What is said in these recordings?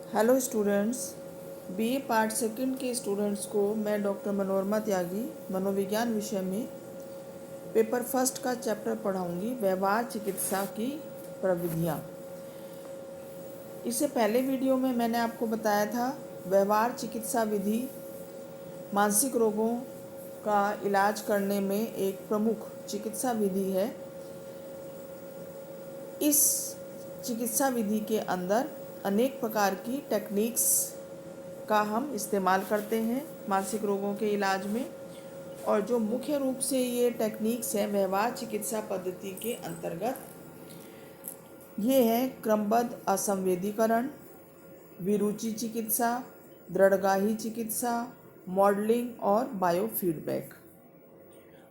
Hello students, BA part second के students को मैं डॉक्टर मनोरमा त्यागी मनोविज्ञान विषय में पेपर फर्स्ट का चैप्टर पढ़ाऊंगी, व्यवहार चिकित्सा की प्रविधियाँ। इससे पहले वीडियो में मैंने आपको बताया था व्यवहार चिकित्सा विधि मानसिक रोगों का इलाज करने में एक प्रमुख चिकित्सा विधि है। इस चिकित्सा विधि के अंदर अनेक प्रकार की टेक्निक्स का हम इस्तेमाल करते हैं मानसिक रोगों के इलाज में, और जो मुख्य रूप से ये टेक्निक्स हैं व्यवहार चिकित्सा पद्धति के अंतर्गत ये है क्रमबद्ध असंवेदीकरण, विरुचि चिकित्सा, दृढ़गाही चिकित्सा, मॉडलिंग और बायोफीडबैक।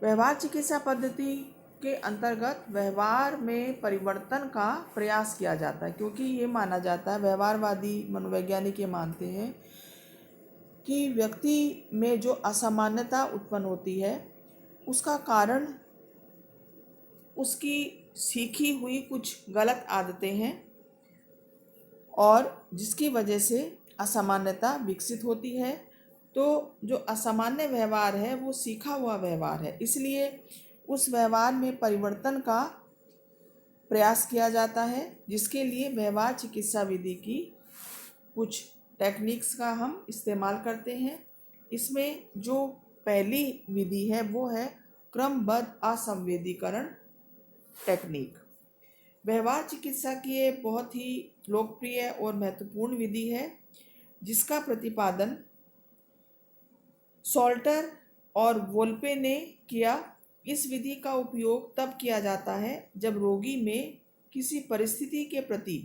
व्यवहार चिकित्सा पद्धति के अंतर्गत व्यवहार में परिवर्तन का प्रयास किया जाता है, क्योंकि ये माना जाता है, व्यवहारवादी मनोवैज्ञानिक ये मानते हैं कि व्यक्ति में जो असामान्यता उत्पन्न होती है उसका कारण उसकी सीखी हुई कुछ गलत आदतें हैं, और जिसकी वजह से असामान्यता विकसित होती है। तो जो असामान्य व्यवहार है वो सीखा हुआ व्यवहार है, इसलिए उस व्यवहार में परिवर्तन का प्रयास किया जाता है, जिसके लिए व्यवहार चिकित्सा विधि की कुछ टेक्निक्स का हम इस्तेमाल करते हैं। इसमें जो पहली विधि है वो है क्रमबद्ध असंवेदीकरण टेक्निक। व्यवहार चिकित्सा की ये बहुत ही लोकप्रिय और महत्वपूर्ण विधि है, जिसका प्रतिपादन सॉल्टर और वोल्पे ने किया। इस विधि का उपयोग तब किया जाता है जब रोगी में किसी परिस्थिति के प्रति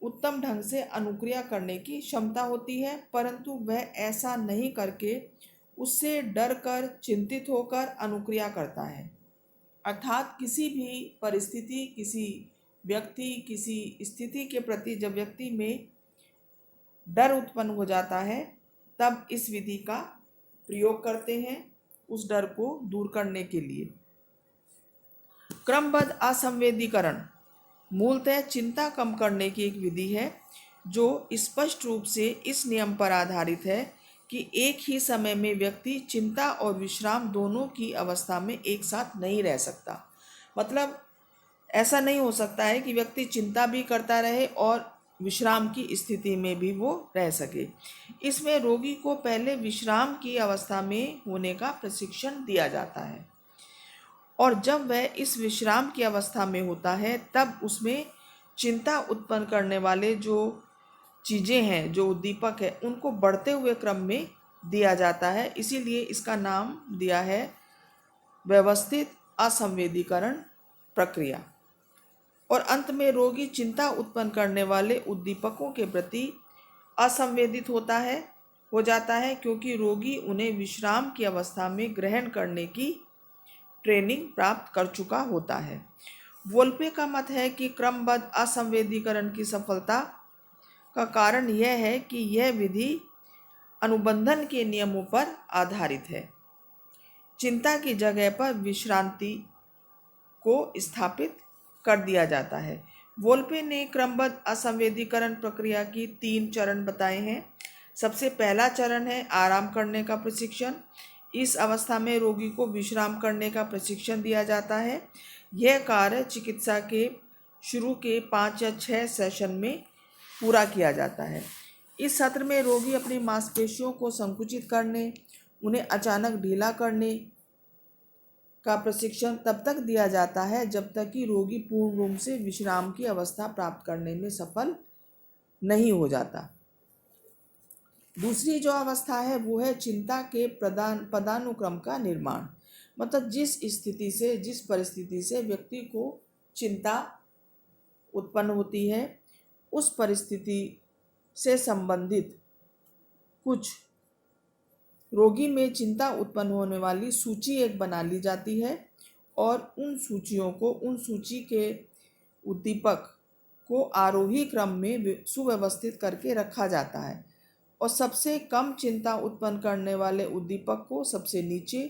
उत्तम ढंग से अनुक्रिया करने की क्षमता होती है, परंतु वह ऐसा नहीं करके उससे डर कर चिंतित होकर अनुक्रिया करता है। अर्थात किसी भी परिस्थिति, किसी व्यक्ति, किसी स्थिति के प्रति जब व्यक्ति में डर उत्पन्न हो जाता है तब इस विधि का प्रयोग करते हैं उस डर को दूर करने के लिए। क्रमबद्ध असंवेदीकरण मूलतः चिंता कम करने की एक विधि है, जो स्पष्ट रूप से इस नियम पर आधारित है कि एक ही समय में व्यक्ति चिंता और विश्राम दोनों की अवस्था में एक साथ नहीं रह सकता। मतलब ऐसा नहीं हो सकता है कि व्यक्ति चिंता भी करता रहे और विश्राम की स्थिति में भी वो रह सके। इसमें रोगी को पहले विश्राम की अवस्था में होने का प्रशिक्षण दिया जाता है, और जब वह इस विश्राम की अवस्था में होता है तब उसमें चिंता उत्पन्न करने वाले जो चीज़ें हैं, जो उद्दीपक है, उनको बढ़ते हुए क्रम में दिया जाता है। इसीलिए इसका नाम दिया है व्यवस्थित असंवेदीकरण प्रक्रिया। और अंत में रोगी चिंता उत्पन्न करने वाले उद्दीपकों के प्रति असंवेदित हो जाता है, क्योंकि रोगी उन्हें विश्राम की अवस्था में ग्रहण करने की ट्रेनिंग प्राप्त कर चुका होता है। वोल्पे का मत है कि क्रमबद्ध असंवेदीकरण की सफलता का कारण यह है कि यह विधि अनुबंधन के नियमों पर आधारित है। चिंता की जगह पर विश्रांति को स्थापित कर दिया जाता है। वोल्पे ने क्रमबद्ध असंवेदीकरण प्रक्रिया की 3 चरण बताए हैं। सबसे पहला चरण है आराम करने का प्रशिक्षण। इस अवस्था में रोगी को विश्राम करने का प्रशिक्षण दिया जाता है। यह कार्य चिकित्सा के शुरू के 5 या 6 सेशन में पूरा किया जाता है। इस सत्र में रोगी अपनी मांसपेशियों को संकुचित करने, उन्हें अचानक ढीला करने का प्रशिक्षण तब तक दिया जाता है जब तक कि रोगी पूर्ण रूप से विश्राम की अवस्था प्राप्त करने में सफल नहीं हो जाता। दूसरी जो अवस्था है वो है चिंता के पदानुक्रम का निर्माण। मतलब जिस स्थिति से, जिस परिस्थिति से व्यक्ति को चिंता उत्पन्न होती है, उस परिस्थिति से संबंधित कुछ रोगी में चिंता उत्पन्न होने वाली सूची एक बना ली जाती है, और उन सूचियों को, उन सूची के उद्दीपक को आरोही क्रम में सुव्यवस्थित करके रखा जाता है, और सबसे कम चिंता उत्पन्न करने वाले उद्दीपक को सबसे नीचे,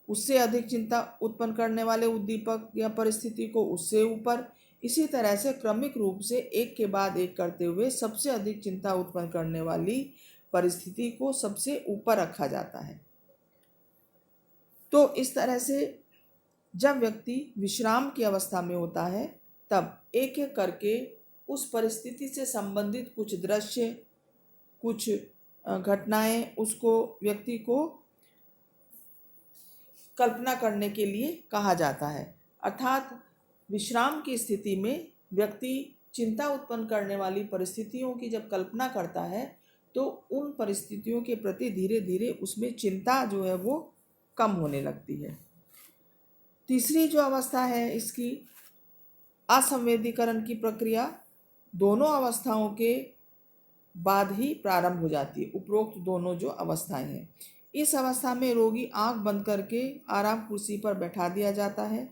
उससे अधिक चिंता उत्पन्न करने वाले उद्दीपक या परिस्थिति को उससे ऊपर, इसी तरह से क्रमिक रूप से एक के बाद एक करते हुए सबसे अधिक चिंता उत्पन्न करने वाली परिस्थिति को सबसे ऊपर रखा जाता है। तो इस तरह से जब व्यक्ति विश्राम की अवस्था में होता है तब एक एक करके उस परिस्थिति से संबंधित कुछ दृश्य, कुछ घटनाएं उसको व्यक्ति को कल्पना करने के लिए कहा जाता है। अर्थात विश्राम की स्थिति में व्यक्ति चिंता उत्पन्न करने वाली परिस्थितियों की जब कल्पना करता है तो उन परिस्थितियों के प्रति धीरे धीरे उसमें चिंता जो है वो कम होने लगती है। तीसरी जो अवस्था है इसकी असंवेदीकरण की प्रक्रिया दोनों अवस्थाओं के बाद ही प्रारंभ हो जाती है। उपरोक्त दोनों जो अवस्थाएं हैं, इस अवस्था में रोगी आंख बंद करके आराम कुर्सी पर बैठा दिया जाता है।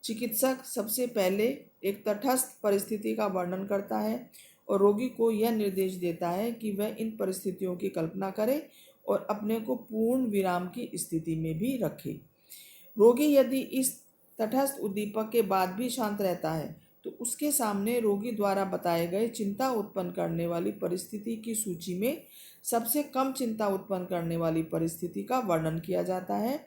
चिकित्सक सबसे पहले एक तटस्थ परिस्थिति का वर्णन करता है और रोगी को यह निर्देश देता है कि वह इन परिस्थितियों की कल्पना करे और अपने को पूर्ण विराम की स्थिति में भी रखे। रोगी यदि इस तटस्थ उद्दीपक के बाद भी शांत रहता है तो उसके सामने रोगी द्वारा बताए गए चिंता उत्पन्न करने वाली परिस्थिति की सूची में सबसे कम चिंता उत्पन्न करने वाली परिस्थिति का वर्णन किया जाता है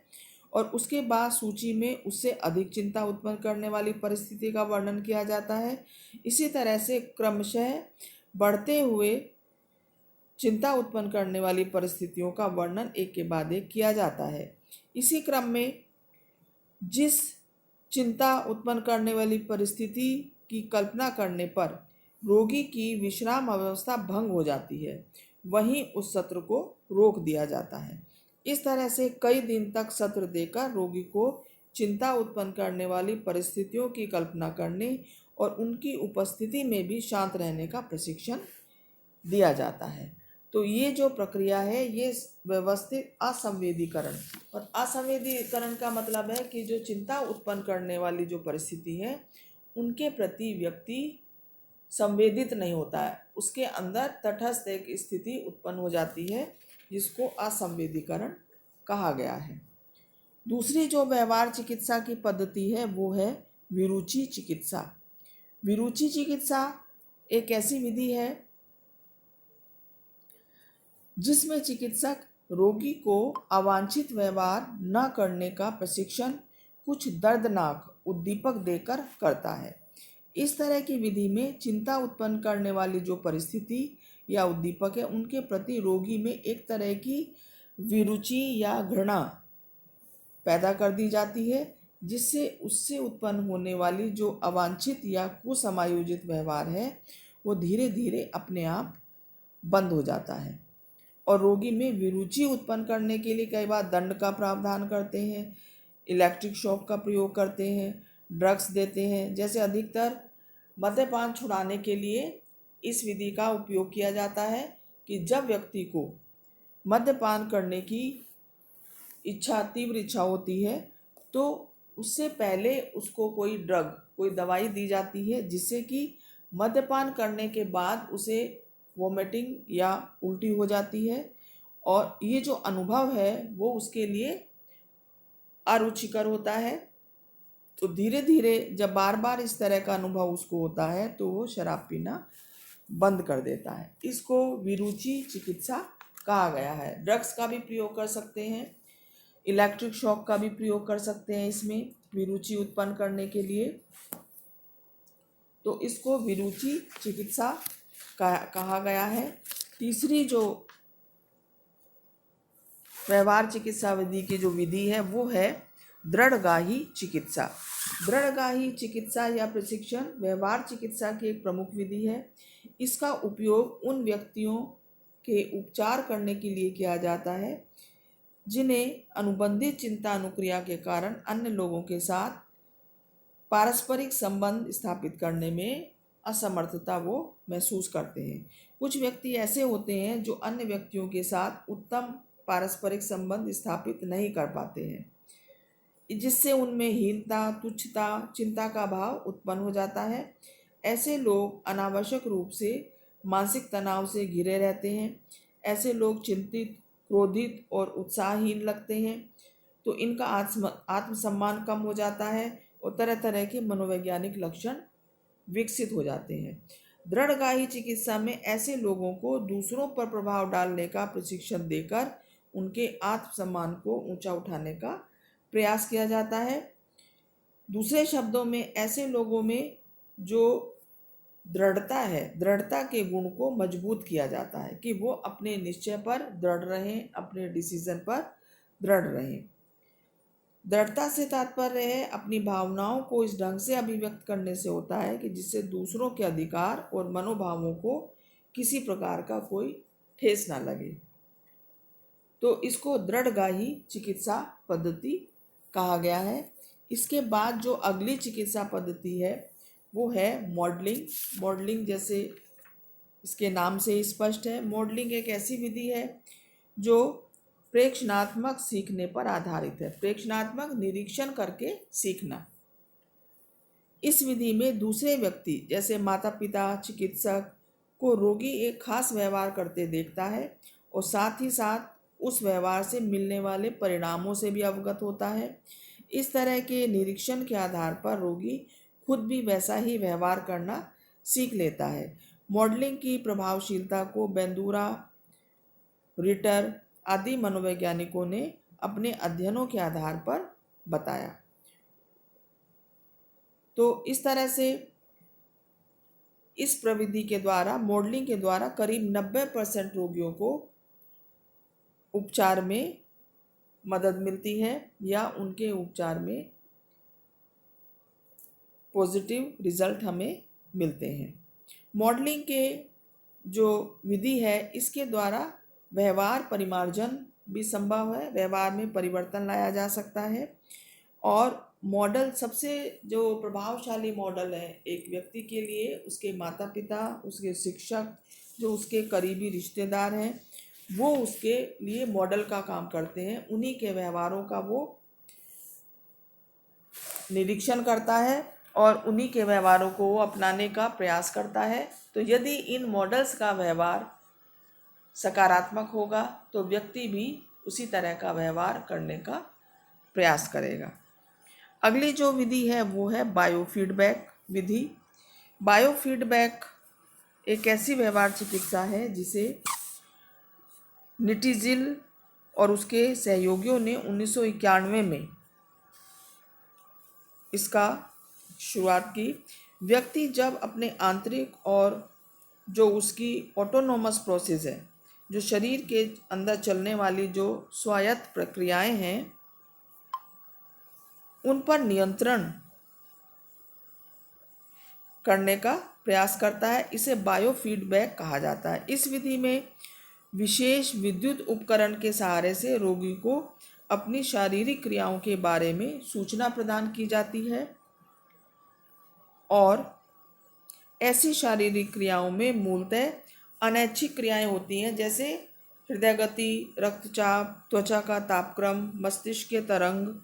और उसके बाद सूची में उससे अधिक चिंता उत्पन्न करने वाली परिस्थिति का वर्णन किया जाता है। इसी तरह से क्रमशः बढ़ते हुए चिंता उत्पन्न करने वाली परिस्थितियों का वर्णन एक के बाद एक किया जाता है। इसी क्रम में जिस चिंता उत्पन्न करने वाली परिस्थिति की कल्पना करने पर रोगी की विश्राम अवस्था भंग हो जाती है, वहीं उस सत्र को रोक दिया जाता है। इस तरह से कई दिन तक सत्र देकर रोगी को चिंता उत्पन्न करने वाली परिस्थितियों की कल्पना करने और उनकी उपस्थिति में भी शांत रहने का प्रशिक्षण दिया जाता है। तो ये जो प्रक्रिया है ये व्यवस्थित असंवेदीकरण, और असंवेदीकरण का मतलब है कि जो चिंता उत्पन्न करने वाली जो परिस्थिति है उनके प्रति व्यक्ति संवेदित नहीं होता है, उसके अंदर तटस्थ एक स्थिति उत्पन्न हो जाती है जिसको असंवेदीकरण कहा गया है। दूसरी जो व्यवहार चिकित्सा की पद्धति है वो है विरुचि चिकित्सा। विरुचि चिकित्सा एक ऐसी विधि है जिसमें चिकित्सक रोगी को अवांछित व्यवहार न करने का प्रशिक्षण कुछ दर्दनाक उद्दीपक देकर करता है। इस तरह की विधि में चिंता उत्पन्न करने वाली जो परिस्थिति या उद्दीपक है उनके प्रति रोगी में एक तरह की विरुचि या घृणा पैदा कर दी जाती है, जिससे उससे उत्पन्न होने वाली जो अवांछित या कुसमायोजित व्यवहार है वो धीरे धीरे अपने आप बंद हो जाता है। और रोगी में विरुचि उत्पन्न करने के लिए कई बार दंड का प्रावधान करते हैं, इलेक्ट्रिक शॉक का प्रयोग करते हैं, ड्रग्स देते हैं। जैसे अधिकतर मद्यपान छुड़ाने के लिए इस विधि का उपयोग किया जाता है कि जब व्यक्ति को मद्यपान करने की तीव्र इच्छा होती है तो उससे पहले उसको कोई ड्रग, कोई दवाई दी जाती है जिससे कि मद्यपान करने के बाद उसे वोमिटिंग या उल्टी हो जाती है और ये जो अनुभव है वो उसके लिए अरुचिकर होता है। तो धीरे धीरे जब बार बार इस तरह का अनुभव उसको होता है तो वो शराब पीना बंद कर देता है। इसको विरुचि चिकित्सा कहा गया है। ड्रग्स का भी प्रयोग कर सकते हैं, इलेक्ट्रिक शॉक का भी प्रयोग कर सकते हैं इसमें विरुचि उत्पन्न करने के लिए। तो इसको विरुचि चिकित्सा कहा गया है। तीसरी जो व्यवहार चिकित्सा विधि की जो विधि है वो है दृढ़गाही चिकित्सा। दृढ़गाही चिकित्सा या प्रशिक्षण व्यवहार चिकित्सा की एक प्रमुख विधि है। इसका उपयोग उन व्यक्तियों के उपचार करने के लिए किया जाता है जिन्हें अनुबंधित चिंता अनुक्रिया के कारण अन्य लोगों के साथ पारस्परिक संबंध स्थापित करने में असमर्थता वो महसूस करते हैं। कुछ व्यक्ति ऐसे होते हैं जो अन्य व्यक्तियों के साथ उत्तम पारस्परिक संबंध स्थापित नहीं कर पाते हैं, जिससे उनमें हीनता, तुच्छता, चिंता का भाव उत्पन्न हो जाता है। ऐसे लोग अनावश्यक रूप से मानसिक तनाव से घिरे रहते हैं। ऐसे लोग चिंतित, क्रोधित और उत्साहहीन लगते हैं। तो इनका आत्मसम्मान कम हो जाता है और तरह तरह के मनोवैज्ञानिक लक्षण विकसित हो जाते हैं। दृढ़गाही चिकित्सा में ऐसे लोगों को दूसरों पर प्रभाव डालने का प्रशिक्षण देकर उनके आत्मसम्मान को ऊंचा उठाने का प्रयास किया जाता है। दूसरे शब्दों में ऐसे लोगों में जो दृढ़ता है, दृढ़ता के गुण को मजबूत किया जाता है कि वो अपने निश्चय पर दृढ़ रहें, अपने डिसीजन पर दृढ़ रहें। दृढ़ता से तात्पर्य है अपनी भावनाओं को इस ढंग से अभिव्यक्त करने से होता है कि जिससे दूसरों के अधिकार और मनोभावों को किसी प्रकार का कोई ठेस ना लगे। तो इसको दृढ़गाही चिकित्सा पद्धति कहा गया है। इसके बाद जो अगली चिकित्सा पद्धति है वो है मॉडलिंग। मॉडलिंग जैसे इसके नाम से ही स्पष्ट है, मॉडलिंग एक ऐसी विधि है जो प्रेक्षणात्मक सीखने पर आधारित है। प्रेक्षणात्मक निरीक्षण करके सीखना। इस विधि में दूसरे व्यक्ति जैसे माता पिता, चिकित्सक को रोगी एक खास व्यवहार करते देखता है और साथ ही साथ उस व्यवहार से मिलने वाले परिणामों से भी अवगत होता है। इस तरह के निरीक्षण के आधार पर रोगी खुद भी वैसा ही व्यवहार करना सीख लेता है। मॉडलिंग की प्रभावशीलता को बेंदूरा, रिटर आदि मनोवैज्ञानिकों ने अपने अध्ययनों के आधार पर बताया। तो इस तरह से इस प्रविधि के द्वारा, मॉडलिंग के द्वारा करीब 90% रोगियों को उपचार में मदद मिलती है या उनके उपचार में पॉजिटिव रिजल्ट हमें मिलते हैं। मॉडलिंग के जो विधि है इसके द्वारा व्यवहार परिमार्जन भी संभव है, व्यवहार में परिवर्तन लाया जा सकता है। और मॉडल सबसे जो प्रभावशाली मॉडल है एक व्यक्ति के लिए उसके माता पिता, उसके शिक्षक, जो उसके करीबी रिश्तेदार हैं वो उसके लिए मॉडल का काम करते हैं। उन्हीं के व्यवहारों का वो निरीक्षण करता है और उन्हीं के व्यवहारों को वो अपनाने का प्रयास करता है। तो यदि इन मॉडल्स का व्यवहार सकारात्मक होगा तो व्यक्ति भी उसी तरह का व्यवहार करने का प्रयास करेगा। अगली जो विधि है वो है बायोफीडबैक विधि। बायोफीडबैक एक ऐसी व्यवहार चिकित्सा है जिसे निटिजिल और उसके सहयोगियों ने 1991 में इसका शुरुआत की। व्यक्ति जब अपने आंतरिक और जो उसकी ऑटोनोमस प्रोसेस है, जो शरीर के अंदर चलने वाली जो स्वायत्त प्रक्रियाएं हैं उन पर नियंत्रण करने का प्रयास करता है, इसे बायोफीडबैक कहा जाता है। इस विधि में विशेष विद्युत उपकरण के सहारे से रोगी को अपनी शारीरिक क्रियाओं के बारे में सूचना प्रदान की जाती है और ऐसी शारीरिक क्रियाओं में मूलतः अनैच्छिक क्रियाएं होती हैं जैसे हृदय गति, रक्तचाप, त्वचा का तापक्रम, मस्तिष्क के तरंग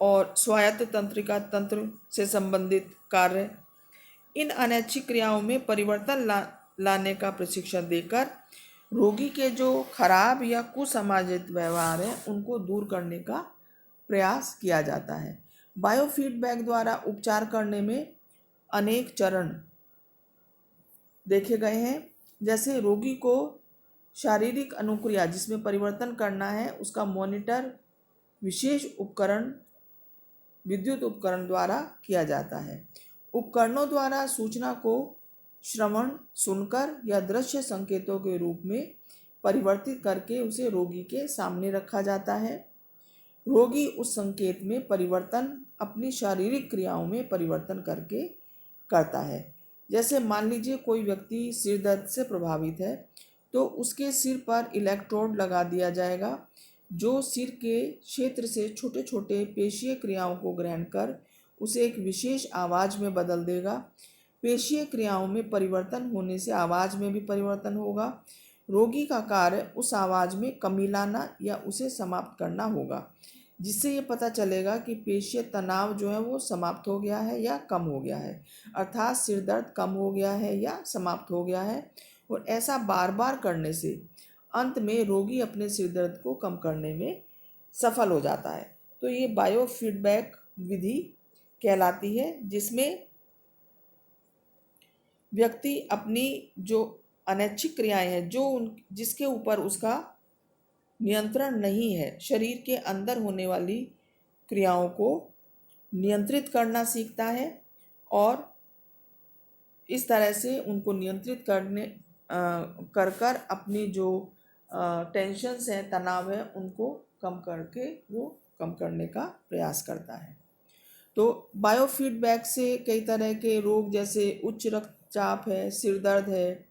और स्वायत्त तंत्रिका तंत्र से संबंधित कार्य। इन अनैच्छिक क्रियाओं में परिवर्तन लाने का प्रशिक्षण देकर रोगी के जो खराब या कुसमाजित व्यवहार हैं उनको दूर करने का प्रयास किया जाता है। बायोफीडबैक द्वारा उपचार करने में अनेक चरण देखे गए हैं, जैसे रोगी को शारीरिक अनुक्रिया जिसमें परिवर्तन करना है उसका मॉनिटर विशेष उपकरण, विद्युत उपकरण द्वारा किया जाता है। उपकरणों द्वारा सूचना को श्रवण, सुनकर या दृश्य संकेतों के रूप में परिवर्तित करके उसे रोगी के सामने रखा जाता है। रोगी उस संकेत में परिवर्तन अपनी शारीरिक क्रियाओं में परिवर्तन करके करता है। जैसे मान लीजिए कोई व्यक्ति सिर दर्द से प्रभावित है तो उसके सिर पर इलेक्ट्रोड लगा दिया जाएगा जो सिर के क्षेत्र से छोटे छोटे पेशीय क्रियाओं को ग्रहण कर उसे एक विशेष आवाज़ में बदल देगा। पेशीय क्रियाओं में परिवर्तन होने से आवाज़ में भी परिवर्तन होगा। रोगी का कार्य उस आवाज़ में कमी लाना या उसे समाप्त करना होगा, जिससे ये पता चलेगा कि पेशीय तनाव जो है वो समाप्त हो गया है या कम हो गया है, अर्थात सिर दर्द कम हो गया है या समाप्त हो गया है। और ऐसा बार बार करने से अंत में रोगी अपने सिर दर्द को कम करने में सफल हो जाता है। तो ये बायोफीडबैक विधि कहलाती है जिसमें व्यक्ति अपनी जो अनैच्छिक क्रियाएं हैं, जिसके ऊपर उसका नियंत्रण नहीं है, शरीर के अंदर होने वाली क्रियाओं को नियंत्रित करना सीखता है और इस तरह से उनको नियंत्रित कर अपनी जो टेंशन्स हैं, तनाव है, उनको कम करके वो कम करने का प्रयास करता है। तो बायोफीडबैक से कई तरह के रोग जैसे उच्च रक्तचाप है, सिर दर्द है,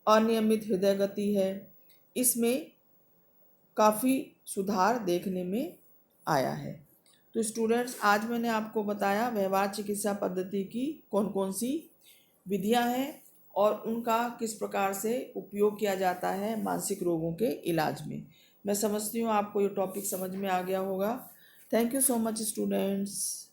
अनियमित हृदय गति है, इसमें काफ़ी सुधार देखने में आया है। तो स्टूडेंट्स, आज मैंने आपको बताया व्यवहार चिकित्सा पद्धति की कौन कौन सी विधियां हैं और उनका किस प्रकार से उपयोग किया जाता है मानसिक रोगों के इलाज में। मैं समझती हूँ आपको ये टॉपिक समझ में आ गया होगा। Thank you so much students.